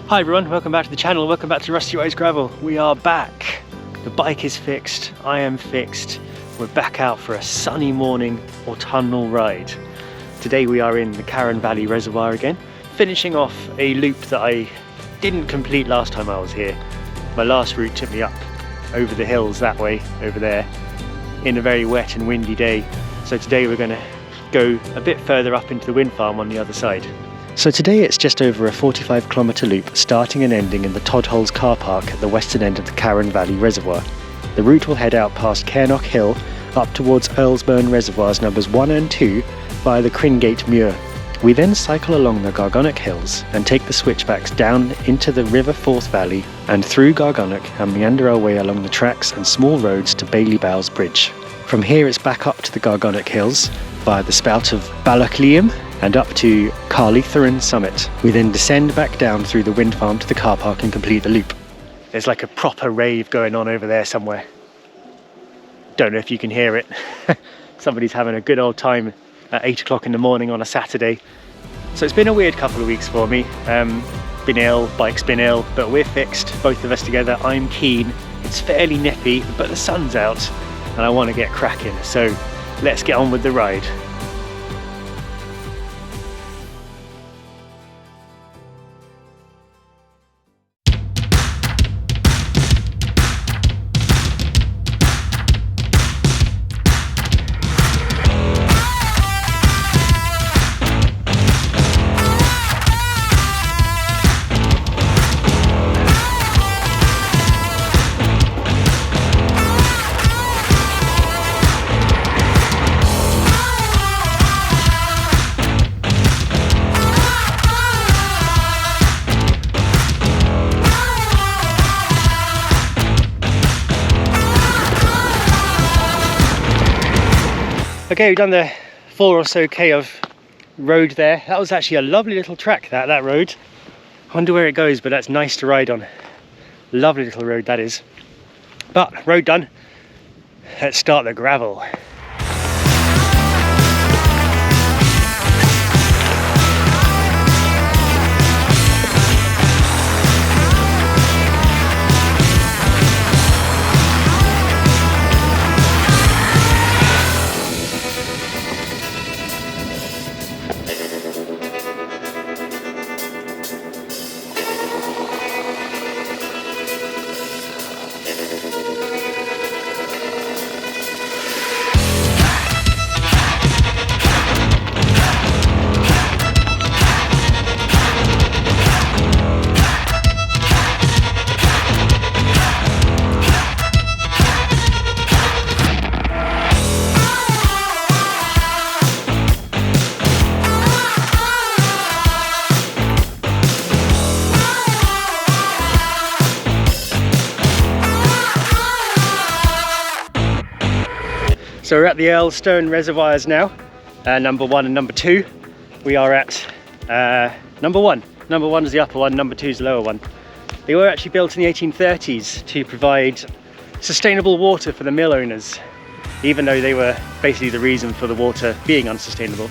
Hi everyone, welcome back to the channel, welcome back to Rusty Rose Gravel. We are back. The bike is fixed, I am fixed. We're back out for a sunny morning autumnal ride. Today we are in the Carron Valley Reservoir again, finishing off a loop that I didn't complete last time I was here. My last route took me up over the hills that way, over there, in a very wet and windy day. So today we're going to go a bit further up into the wind farm on the other side. So today it's just over a 45-kilometre loop starting and ending in the Todd Holes car park at the western end of the Carron Valley Reservoir. The route will head out past Gargunnock Hill up towards Earlsburn Reservoirs numbers 1 and 2 via the Cringate Muir. We then cycle along the Gargunnock Hills and take the switchbacks down into the River Forth Valley and through Gargunnock and meander our way along the tracks and small roads to Bailey Bowes Bridge. From here it's back up to the Gargunnock Hills via the spout of Ballachliam and up to Carletherin Summit. We then descend back down through the wind farm to the car park and complete the loop. There's like a proper rave going on over there somewhere. Don't know if you can hear it. Somebody's having a good old time at 8 o'clock in the morning on a Saturday. So it's been a weird couple of weeks for me. Been ill, bike's been ill, but we're fixed, both of us together. I'm keen. It's fairly nippy, but the sun's out and I want to get cracking. So let's get on with the ride. Okay, we've done the 4 or so K of road there. That was actually a lovely little track, that road. I wonder where it goes, but that's nice to ride on. Lovely little road that is. But road done. Let's start the gravel. So we're at the Earlsburn Reservoirs now, number 1 and number 2. We are at number 1. Number 1 is the upper one, number 2 is the lower one. They were actually built in the 1830s to provide sustainable water for the mill owners, even though they were basically the reason for the water being unsustainable.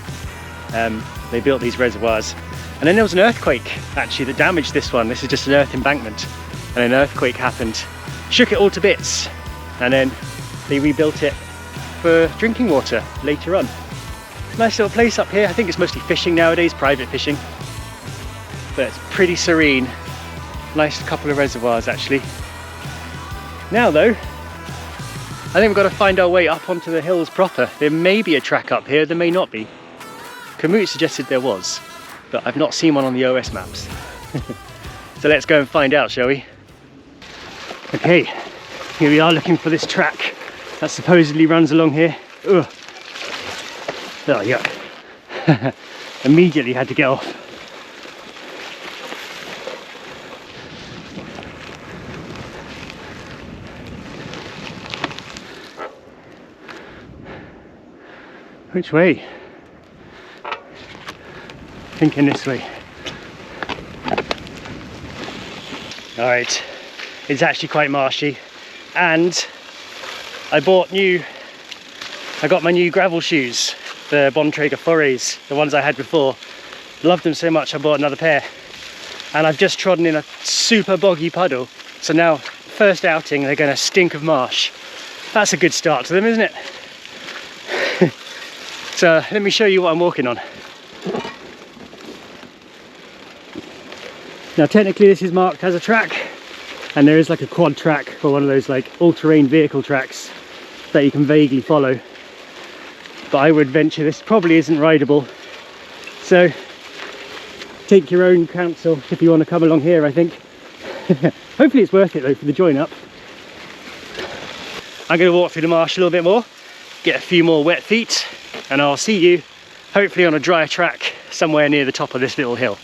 They built these reservoirs. And then there was an earthquake actually that damaged this one. This is just an earth embankment. And an earthquake happened, shook it all to bits, and then they rebuilt it for drinking water later on. Nice little place up here. I think it's mostly fishing nowadays, private fishing, but it's pretty serene. Nice couple of reservoirs actually. Now though, I think we've got to find our way up onto the hills proper. There may be a track up here, there may not be. Kamut suggested there was, but I've not seen one on the OS maps. So let's go and find out, shall we? Okay, here we are looking for this track that supposedly runs along here. Ugh. Oh, yuck. Immediately had to get off. Which way? Thinking this way. Alright, it's actually quite marshy, and I got my new gravel shoes, the Bontrager Forays, the ones I had before. Loved them so much I bought another pair. and I've just trodden in a super boggy puddle. So now, first outing, they're going to stink of marsh. That's a good start to them, isn't it? So let me show you what I'm walking on. Now technically this is marked as a track, and there is like a quad track or one of those like all-terrain vehicle tracks that you can vaguely follow. But I would venture this probably isn't rideable. So take your own counsel if you want to come along here, I think. Hopefully it's worth it though for the join up. I'm going to walk through the marsh a little bit more, get a few more wet feet, and I'll see you hopefully on a drier track somewhere near the top of this little hill.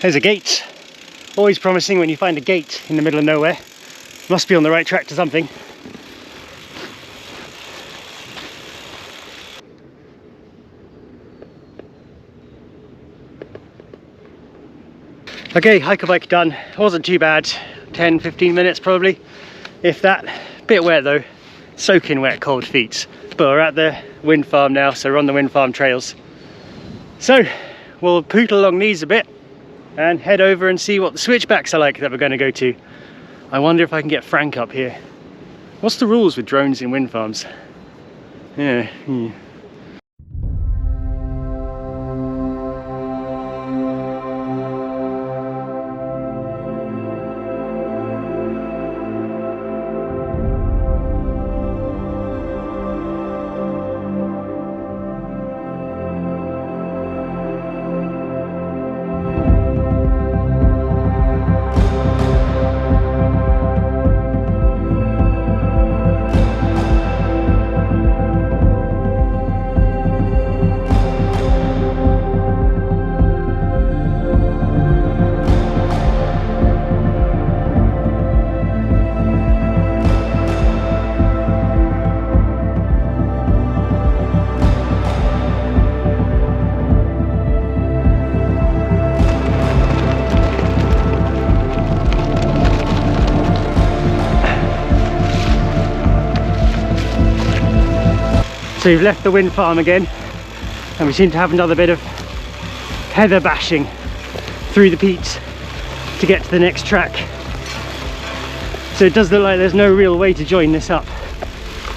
There's a gate. Always promising when you find a gate in the middle of nowhere. Must be on the right track to something. Okay, hike a bike done. Wasn't too bad. 10-15 minutes probably, if that. Bit wet though, soaking wet, cold feet. But we're at the wind farm now, so we're on the wind farm trails. So we'll pootle along these a bit and head over and see what the switchbacks are like that we're going to go to. I wonder if I can get Frank up here. What's the rules with drones in wind farms? Yeah. So we've left the wind farm again, and we seem to have another bit of heather bashing through the peat to get to the next track. So it does look like there's no real way to join this up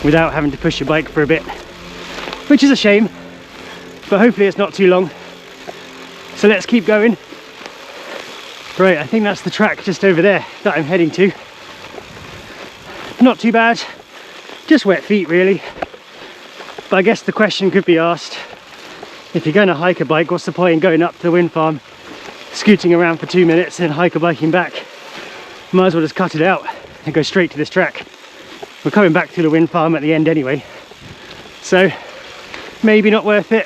without having to push your bike for a bit, which is a shame, but hopefully it's not too long. So let's keep going. Right, I think that's the track just over there that I'm heading to. Not too bad, just wet feet really. But I guess the question could be asked, if you're going to hike a bike, what's the point in going up to the wind farm, scooting around for 2 minutes and hike a biking back? Might as well just cut it out and go straight to this track. We're coming back to the wind farm at the end anyway, so maybe not worth it.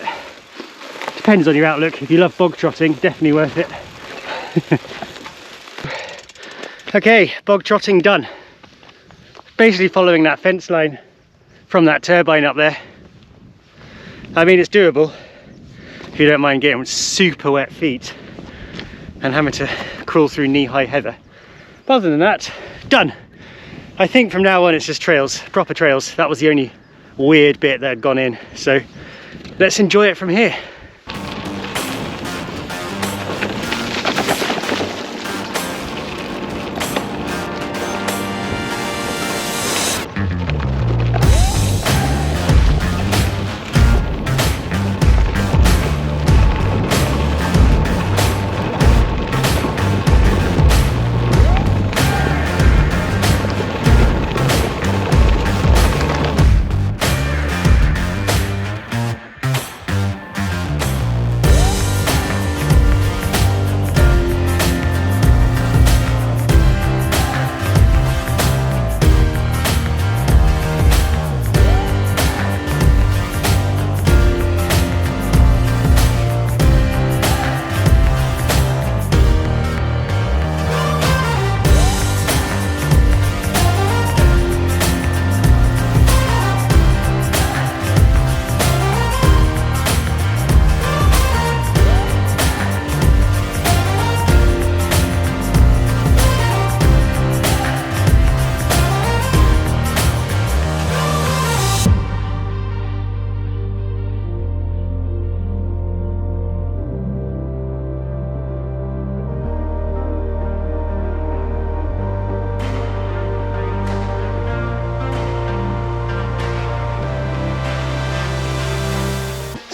Depends on your outlook. If you love bog trotting, definitely worth it. Okay, bog trotting done. Basically following that fence line from that turbine up there. I mean, it's doable if you don't mind getting super wet feet and having to crawl through knee-high heather. But other than that, done. I think from now on it's just trails, proper trails. That was the only weird bit that had gone in, so let's enjoy it from here.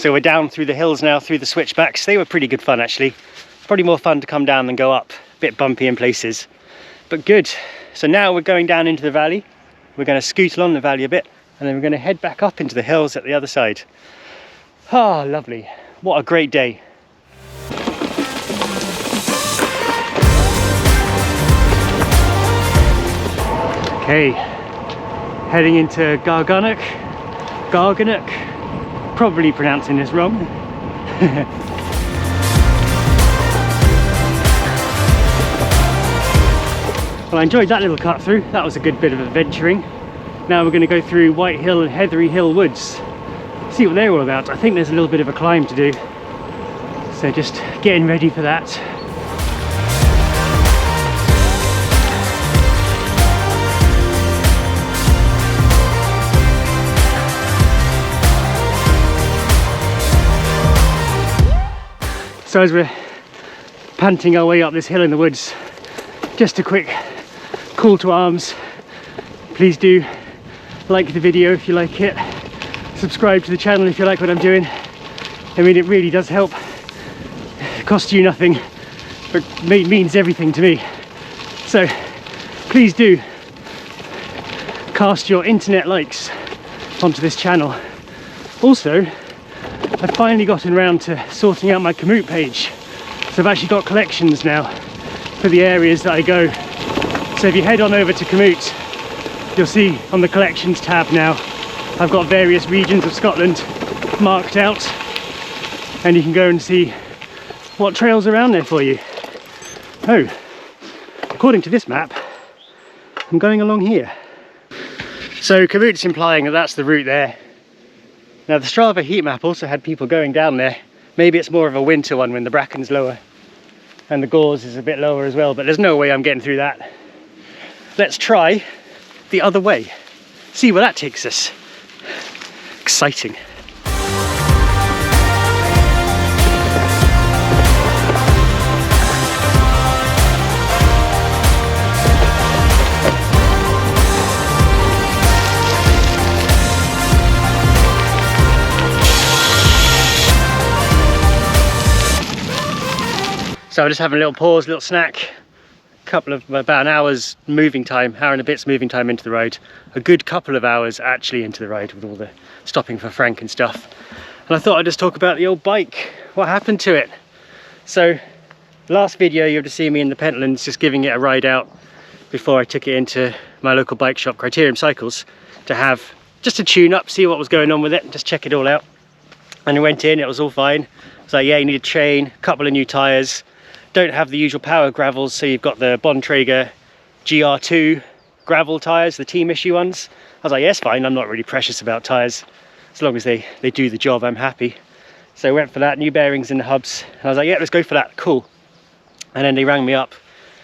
So we're down through the hills now, through the switchbacks. They were pretty good fun actually. Probably more fun to come down than go up. A bit bumpy in places, but good. So now we're going down into the valley. We're going to scoot along the valley a bit, and then we're going to head back up into the hills at the other side. Ah, lovely. What a great day. Okay, heading into Gargunnock. Probably pronouncing this wrong. Well, I enjoyed that little cut through. That was a good bit of adventuring. Now we're going to go through White Hill and Heathery Hill Woods. See what they're all about. I think there's a little bit of a climb to do. So just getting ready for that. So as we're panting our way up this hill in the woods, just a quick call to arms. Please do like the video if you like it. Subscribe to the channel if you like what I'm doing. I mean, it really does help. It costs you nothing, but it means everything to me. So please do cast your internet likes onto this channel. Also, I've finally gotten around to sorting out my commute page. So I've actually got collections now for the areas that I go. So if you head on over to Commute, you'll see on the collections tab now, I've got various regions of Scotland marked out, and you can go and see what trails are around there for you. Oh, according to this map, I'm going along here. So Commute's implying that that's the route there. Now the Strava heat map also had people going down there. Maybe it's more of a winter one when the bracken's lower and the gorse is a bit lower as well, but there's no way I'm getting through that. Let's try the other way. See where that takes us. Exciting. So I'm just having a little pause, a little snack. About an hour's moving time, hour and a bit's moving time into the ride. A good couple of hours actually into the ride with all the stopping for Frank and stuff. And I thought I'd just talk about the old bike. What happened to it? So last video you have to see me in the Pentlands just giving it a ride out before I took it into my local bike shop, Criterium Cycles, to have just a tune up, see what was going on with it, just check it all out. And I went in, it was all fine. So yeah, you need a chain, a couple of new tyres. Don't have the usual power gravels, so you've got the Bontrager GR2 gravel tyres, the team issue ones. I was like, yes, fine, I'm not really precious about tyres. As long as they do the job, I'm happy. So I went for that, new bearings in the hubs. And I was like, yeah, let's go for that, cool. And then they rang me up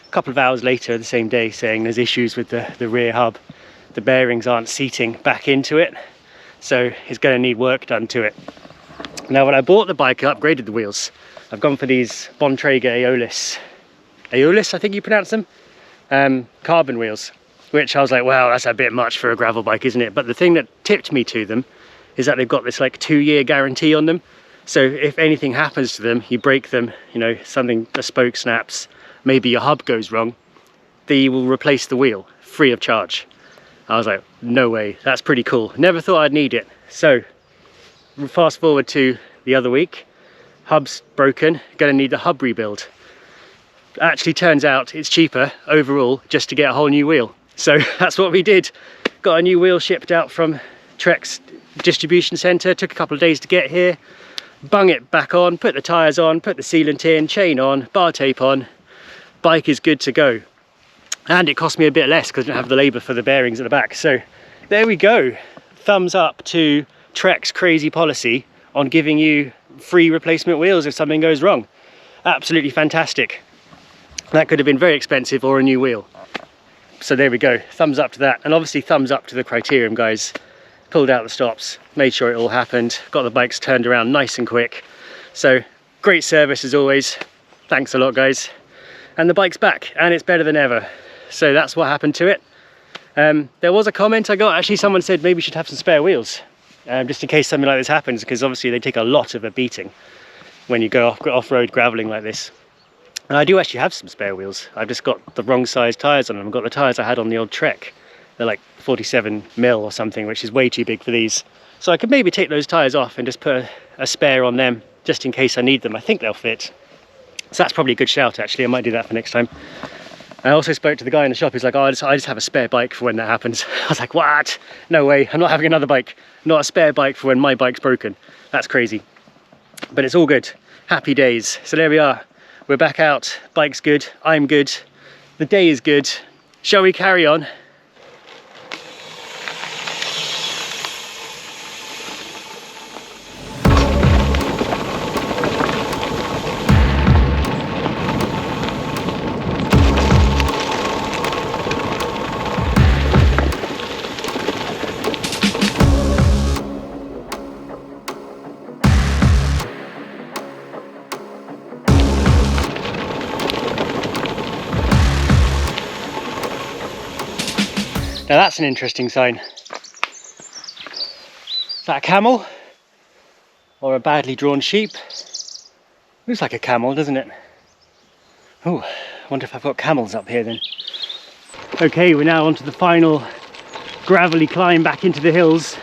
a couple of hours later the same day saying there's issues with the rear hub. The bearings aren't seating back into it, so it's going to need work done to it. Now when I bought the bike, I upgraded the wheels. I've gone for these Bontrager Aeolus, I think you pronounce them, carbon wheels, which I was like, wow, that's a bit much for a gravel bike, isn't it? But the thing that tipped me to them is that they've got this like 2-year guarantee on them. So if anything happens to them, you break them, you know, a spoke snaps, maybe your hub goes wrong, they will replace the wheel free of charge. I was like, no way, that's pretty cool. Never thought I'd need it. So fast forward to the other week. Hub's broken, gonna need the hub rebuild. Actually turns out it's cheaper overall just to get a whole new wheel. So that's what we did. Got a new wheel shipped out from Trek's distribution centre, took a couple of days to get here, bung it back on, put the tyres on, put the sealant in, chain on, bar tape on, bike is good to go. And it cost me a bit less because I didn't have the labour for the bearings at the back. So there we go. Thumbs up to Trek's crazy policy on giving you free replacement wheels if something goes wrong. Absolutely fantastic. That could have been very expensive or a new wheel. So there we go, thumbs up to that. And obviously thumbs up to the Criterium guys. Pulled out the stops, made sure it all happened, got the bikes turned around nice and quick. So great service as always. Thanks a lot guys. And the bike's back and it's better than ever. So that's what happened to it. There was a comment I got, actually someone said maybe you should have some spare wheels. just in case something like this happens, because obviously they take a lot of a beating when you go off-road graveling like this. And I do actually have some spare wheels. I've just got the wrong size tyres on them. I've got the tyres I had on the old Trek. They're like 47mm or something, which is way too big for these. So I could maybe take those tyres off and just put a spare on them, just in case I need them. I think they'll fit. So that's probably a good shout, actually. I might do that for next time. I also spoke to the guy in the shop. He's like, oh, I just have a spare bike for when that happens. I was like, what? No way, I'm not having another bike. Not a spare bike for when my bike's broken. That's crazy. But it's all good. Happy days. So there we are. We're back out. Bike's good. I'm good. The day is good. Shall we carry on? Now that's an interesting sign. Is that a camel? Or a badly drawn sheep? Looks like a camel, doesn't it? Oh, I wonder if I've got camels up here then. Okay, we're now onto the final gravelly climb back into the hills.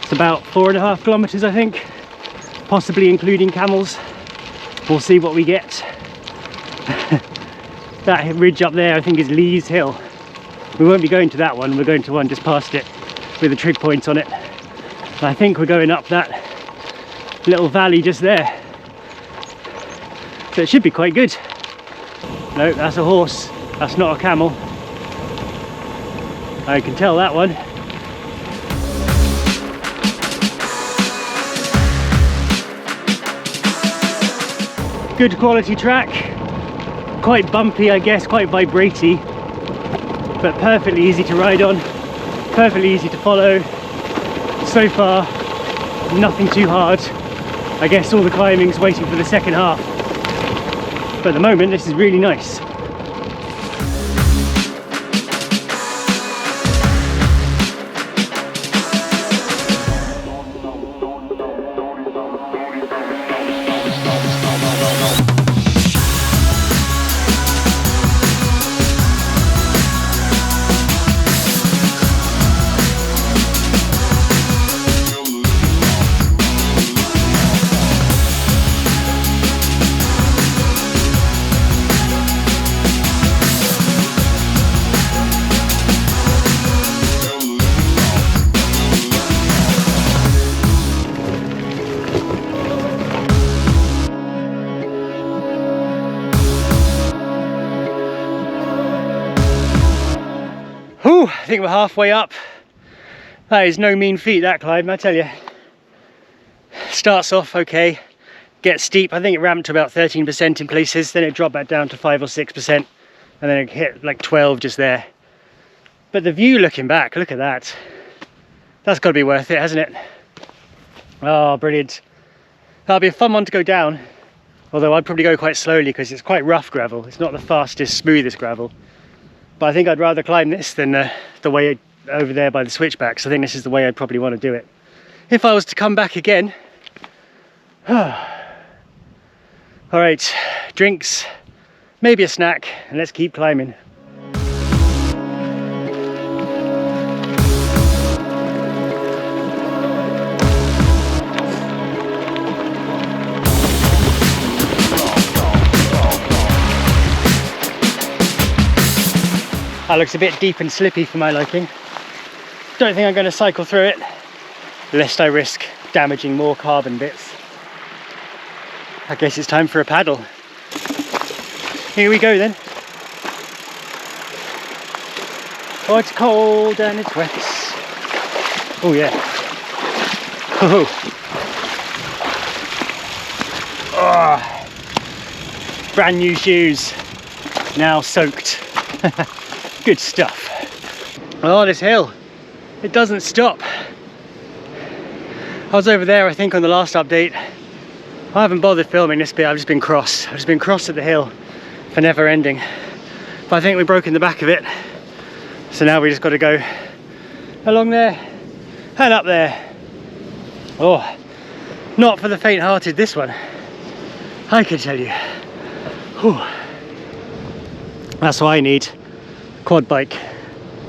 It's about 4.5 kilometers, I think, possibly including camels. We'll see what we get. That ridge up there I think is Lee's Hill. We won't be going to that one, we're going to one just past it with the trig points on it. And I think we're going up that little valley just there. So it should be quite good. No, that's a horse, that's not a camel. I can tell that one. Good quality track. Quite bumpy, I guess, quite vibratey, but perfectly easy to ride on, perfectly easy to follow. So far, nothing too hard. I guess all the climbing's waiting for the second half. But at the moment, this is really nice. I think we're halfway up. That is no mean feat, that climb, I tell you. Starts off okay, gets steep. I think it ramped to about 13% in places, then it dropped back down to 5 or 6%, and then it hit like 12 just there. But the view looking back, look at that. That's got to be worth it, hasn't it? Oh, brilliant. That'll be a fun one to go down, although I'd probably go quite slowly because it's quite rough gravel. It's not the fastest, smoothest gravel. But I think I'd rather climb this than the way over there by the switchbacks. I think this is the way I'd probably want to do it. If I was to come back again. Alright, drinks, maybe a snack, and let's keep climbing. That looks a bit deep and slippy for my liking. Don't think I'm going to cycle through it, lest I risk damaging more carbon bits. I guess it's time for a paddle. Here we go then. Oh, it's cold and it's wet. Oh yeah. Oh. Oh. Brand new shoes, now soaked. Good stuff. Oh, this hill, it doesn't stop. I was over there, I think, on the last update. I haven't bothered filming this bit, I've just been cross. I've just been cross at the hill for never ending. But I think we've broken the back of it. So now we just got to go along there And up there. Oh, not for the faint-hearted, this one, I can tell you. Whew. That's why I need a quad bike.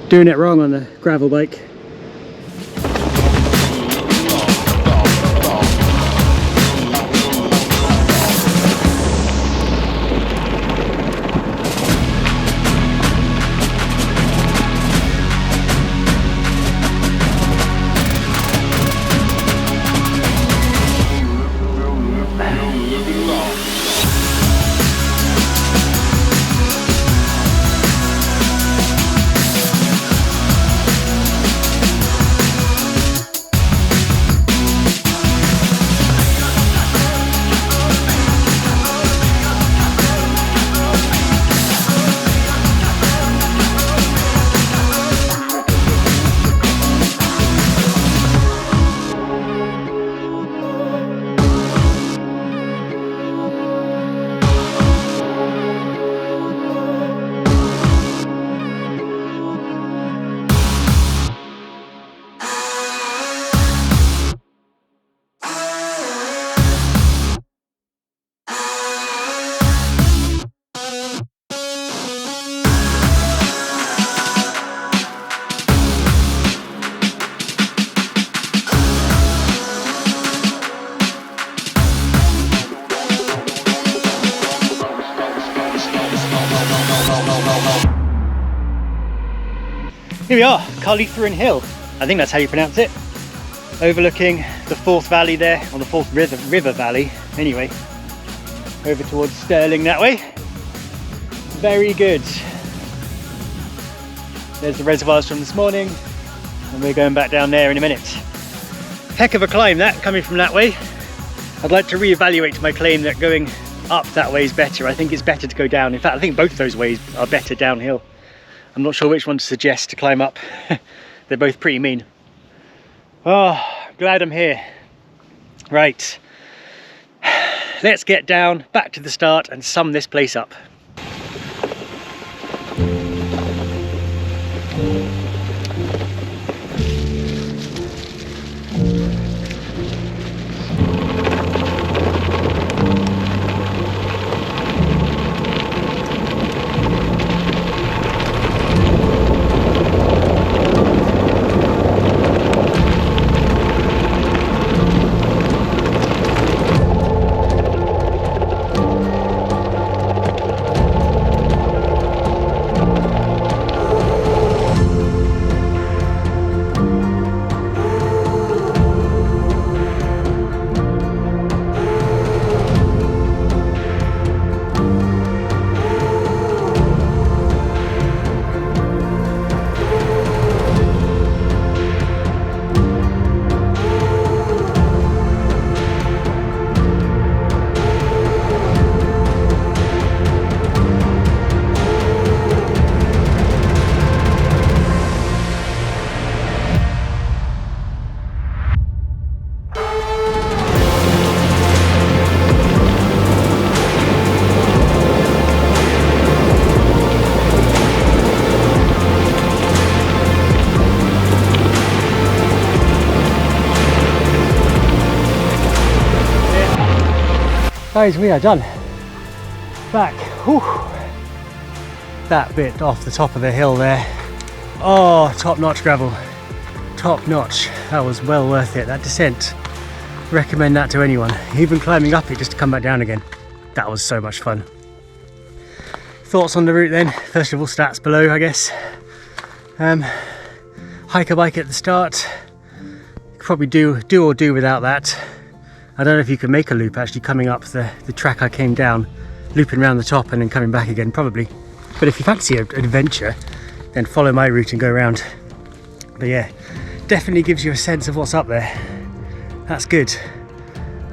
Doing it wrong on the gravel bike. Here we are, Carlytherin Hill. I think that's how you pronounce it. Overlooking the Forth Valley there, or the Forth River Valley. Anyway, over towards Stirling that way. Very good. There's the reservoirs from this morning, and we're going back down there in a minute. Heck of a climb that, coming from that way. I'd like to reevaluate my claim that going up that way is better. I think it's better to go down. In fact, I think both of those ways are better downhill. I'm not sure which one to suggest to climb up. They're both pretty mean. Oh, glad I'm here. Right, let's get down, back to the start and sum this place up. Guys, we are done. Back. Whew. That bit off the top of the hill there. Oh, top-notch gravel. Top-notch. That was well worth it. That descent. Recommend that to anyone. Even climbing up it just to come back down again. That was so much fun. Thoughts on the route then? First of all, stats below, I guess. Hiker bike at the start. Probably do without that. I don't know if you can make a loop actually coming up the track I came down, looping around the top and then coming back again, probably. But if you fancy an adventure, then follow my route and go around. But yeah, definitely gives you a sense of what's up there. That's good.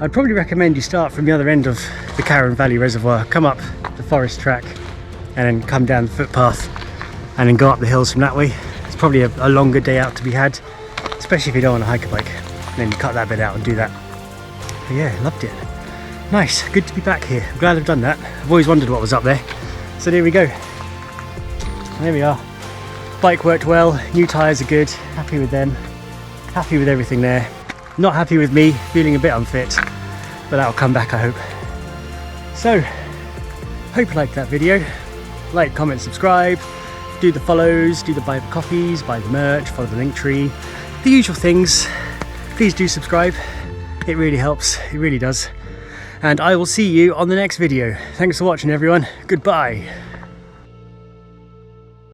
I'd probably recommend you start from the other end of the Carron Valley Reservoir, come up the forest track and then come down the footpath and then go up the hills from that way. It's probably a longer day out to be had, especially if you don't want to hike a bike. And then you cut that bit out and do that. But yeah, loved it. Nice, good to be back here. I'm glad I've done that. I've always wondered what was up there. So there we go. There we are. Bike worked well, new tyres are good, happy with them. Happy with everything there. Not happy with me, feeling a bit unfit, but that'll come back, I hope. So, hope you liked that video. Like, comment, subscribe, do the follows, do the buy the coffees, buy the merch, follow the link tree, the usual things. Please do subscribe. It really helps, it really does. And I will see you on the next video. Thanks for watching, everyone. Goodbye.